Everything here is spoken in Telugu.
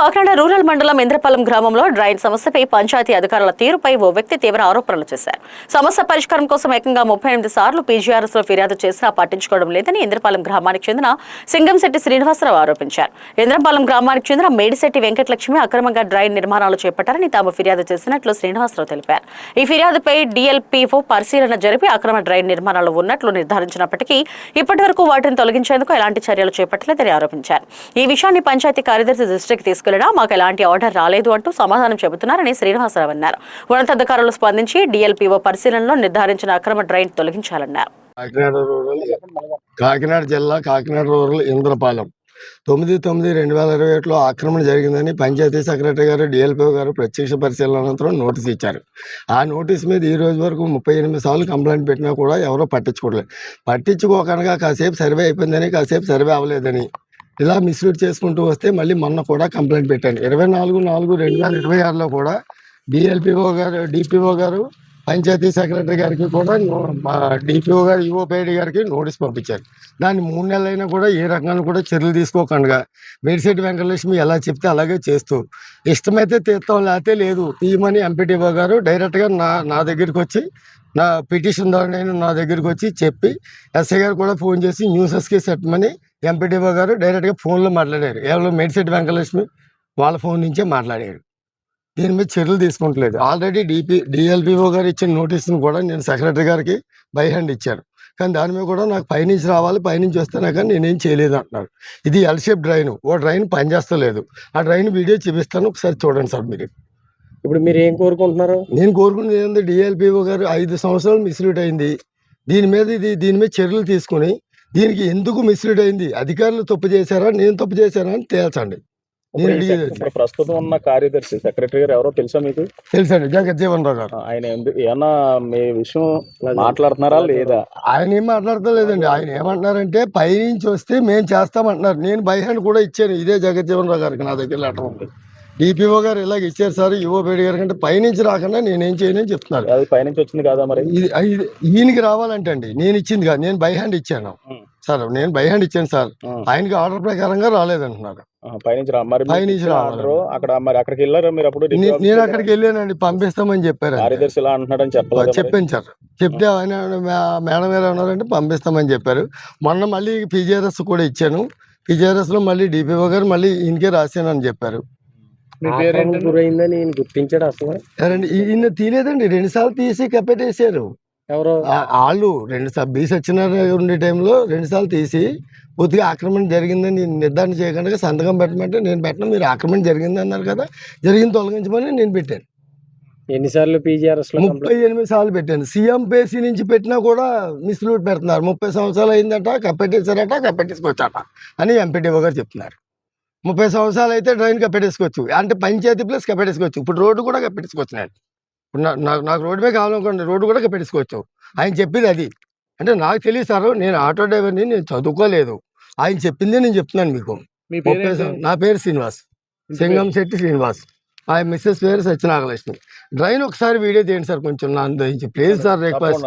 కాకినాడ రూరల్ మండలం ఇంద్రపాలెం గ్రామంలో డ్రైన్ సమస్యపై పంచాయతీ అధికారుల తీరుపై ఓ వ్యక్తి తీవ్ర ఆరోపణలు చేశారు. సమస్య పరిష్కారం కోసం ఏకంగా 38 సార్లు పీజీఆర్ఎస్ లో ఫిర్యాదు చేసినా పట్టించుకోవడం లేదని ఇంద్రపాలెం గ్రామానికి చెందిన సింగంశెట్టి శ్రీనివాసరావు ఆరోపించారు. ఇంద్రపాలెం గ్రామానికి చెందిన మేడిశెట్టి వెంకటలక్ష్మి అక్రమంగా డ్రైన్ నిర్మాణాలు చేపట్టారని తాము ఫిర్యాదు చేసినట్లు శ్రీనివాసరావు తెలిపారు. ఈ ఫిర్యాదుపై DLPO పరిశీలన జరిపి అక్రమ డ్రైన్ నిర్మాణాలు ఉన్నట్లు నిర్ధారించినప్పటికీ ఇప్పటి వరకు వాటిని తొలగించేందుకు ఎలాంటి చర్యలు చేపట్టలేదని ఆరోపించారు. ఈ విషయాన్ని పంచాయతీ కార్యదర్శి దృష్టికి తీసుకెళ్లినా మాకు ఎలాంటి ఆర్డర్ రాలేదు అంటూ సమాధానం చెబుతున్నారని శ్రీనివాసరావు అన్నారు. ఉన్నతాధికారులు స్పందించి DLPO పరిశీలనలో నిర్ధారించిన అక్రమ డ్రైన్ తొలగించాలన్నారు. కాకినాడ జిల్లా కాకినాడ రూరల్ ఇంద్రపాలెం 9/9/2021లో ఆక్రమణ జరిగిందని పంచాయతీ సెక్రటరీ గారు DLPO గారు ప్రత్యక్ష పరిశీలన అనంతరం నోటీస్ ఇచ్చారు. ఆ నోటీస్ మీద ఈ రోజు వరకు 38 సార్లు కంప్లైంట్ పెట్టినా కూడా ఎవరో పట్టించుకోవట్లేదు. పట్టించుకోకనగా కాసేపు సర్వే అయిపోయిందని, కాసేపు సర్వే అవ్వలేదని ఇలా మిస్లీడ్ చేసుకుంటూ వస్తే మళ్ళీ మొన్న కూడా కంప్లైంట్ పెట్టాను. 24/4/2026లో కూడా DPO గారు పంచాయతీ సెక్రటరీ గారికి కూడా DPO గారు EOPD గారికి నోటీస్ పంపించారు. దాన్ని 3 నెలలైనా కూడా ఏ రకంగా కూడా చర్యలు తీసుకోకుండా మేడిశెట్టి వెంకటలక్ష్మి ఎలా చెప్తే అలాగే చేస్తూ ఇష్టమైతే తీస్తాం లేకపోతే లేదు తీయమని MPTO గారు డైరెక్ట్గా నా దగ్గరికి వచ్చి నా పిటిషన్ ద్వారా నా దగ్గరికి వచ్చి చెప్పి SI గారు కూడా ఫోన్ చేసి న్యూసెస్కి సెట్టమని MPTO గారు డైరెక్ట్గా ఫోన్లో మాట్లాడారు. కేవలం మేడిశెట్టి వెంకటలక్ష్మి వాళ్ళ ఫోన్ నుంచే మాట్లాడారు. దీని మీద చర్యలు తీసుకుంటలేదు. ఆల్రెడీ DLPO గారు ఇచ్చిన నోటీసును కూడా నేను సెక్రటరీ గారికి బై హ్యాండ్ ఇచ్చాను. కానీ దాని మీద కూడా నాకు పైనుంచి రావాలి, పైనుంచి వస్తేనే కానీ నేనేం చేయలేదు అంటున్నారు. ఇది ఎల్ షేప్ డ్రైన్, ఓ డ్రైన్ పనిచేస్తలేదు. ఆ డ్రైన్ వీడియో చూపిస్తాను, ఒకసారి చూడండి సార్. మీరు ఇప్పుడు మీరు ఏం కోరుకుంటున్నారు? నేను కోరుకునేది ఏంటంటే DLPO గారు 5 సంవత్సరాలు మిస్లీడ్ అయింది. దీని మీద చర్యలు తీసుకుని దీనికి ఎందుకు మిస్లీడ్ అయింది, అధికారులు తప్పు చేశారా నేను తప్పు చేశారా అని తేల్చండి. ప్రస్తుతం ఉన్న కార్యదర్శి సెక్రటరీ గారు ఎవరో తెలుసా మీకు? తెలుసండి, జగజ్జీవన్ రావు గారు. ఆయన ఏమన్నా మీ విషయం మాట్లాడుతున్నారా లేదా? ఆయన ఏం మాట్లాడతలేదండి. ఆయన ఏమంటున్నారంటే పైనుంచి వస్తే మేము చేస్తామంటున్నారు. నేను బై హ్యాండ్ కూడా ఇచ్చాను ఇదే జగజ్జీవన్ రావు గారికి. నా దగ్గర లెటర్ ఉంది. DPO గారు ఇలాగ ఇచ్చారు సార్ EOPD గారి కంటే పైనుంచి రాకుండా నేనేం చేయనని చెప్తున్నారు. అది పైనుంచి వచ్చింది కాదా మరి? ఈయనకి రావాలంటే అండి నేను ఇచ్చింది కాదు, నేను బై హ్యాండ్ ఇచ్చాను సార్. నేను బై హ్యాండ్ ఇచ్చాను సార్. ఆయనకి ఆర్డర్ ప్రకారంగా రాలేదంటున్నారు. పైనుంచి రావాలి. అక్కడికి వెళ్ళారా మీరు? అప్పుడు నేను అక్కడికి వెళ్ళానండి, పంపిస్తామని చెప్పారు. కార్యదర్శి ఇలా అంటున్నాడని చెప్పాను సార్. చెప్తే ఆయన మేడం గారు ఏమన్నారంటే పంపిస్తామని చెప్పారు. మొన్న మళ్ళీ PGRS కూడా ఇచ్చాను. PGRS లో మళ్ళీ DPO గారు మళ్ళీ ఈయనకే రాశాను అని చెప్పారు. గురైందని గుర్తించాడు అసలు? ఈయన తీయలేదండి, 2 సార్లు తీసి కప్పెట్టేశారు. ఎవరు వాళ్ళు 2 సార్లు B సత్యనారాయణ ఉండే టైంలో 2 సార్లు తీసి పూర్తిగా ఆక్రమణ జరిగిందని నిర్ధారణ చేయకుండా సంతకం పెట్టమంటే నేను పెట్టను, మీరు ఆక్రమణ జరిగింది అన్నారు కదా, జరిగింది తొలగించమని నేను పెట్టాను. ఎన్నిసార్లు PGRS 38 సార్లు పెట్టాను. CM పేసీ నుంచి పెట్టినా కూడా మిస్లూట్ పెడుతున్నారు. 30 సంవత్సరాలు అయిందట, కప్పెట్టేశారట, కప్పెట్టేసుకోవచ్చట అని MPTO గారు చెప్తున్నారు. 30 సంవత్సరాలు అయితే డ్రైన్ కప్పెట్టేసుకోవచ్చు, అంటే పంచాయతీ ప్లస్ కప్పెట్టేసుకోవచ్చు. ఇప్పుడు రోడ్డు కూడా కప్పెట్టేసుకోవచ్చు. నేను ఇప్పుడు నాకు రోడ్డు మీద కావాలనుకోండి, రోడ్డు కూడా కప్పెట్టేసుకోవచ్చు. ఆయన చెప్పింది అది. అంటే నాకు తెలియదు సార్, నేను ఆటో డ్రైవర్ని, నేను చదువుకోలేదు. ఆయన చెప్పిందే నేను చెప్తున్నాను మీకు. నా పేరు శ్రీనివాస్, సింగంశెట్టి శ్రీనివాస్. ఆయన మిస్సెస్ పేరు సత్యనాగలక్ష్మి. డ్రైన్ ఒకసారి వీడియో తీయండి సార్, కొంచెం నా ప్లీజ్ సార్, రిక్వెస్ట్.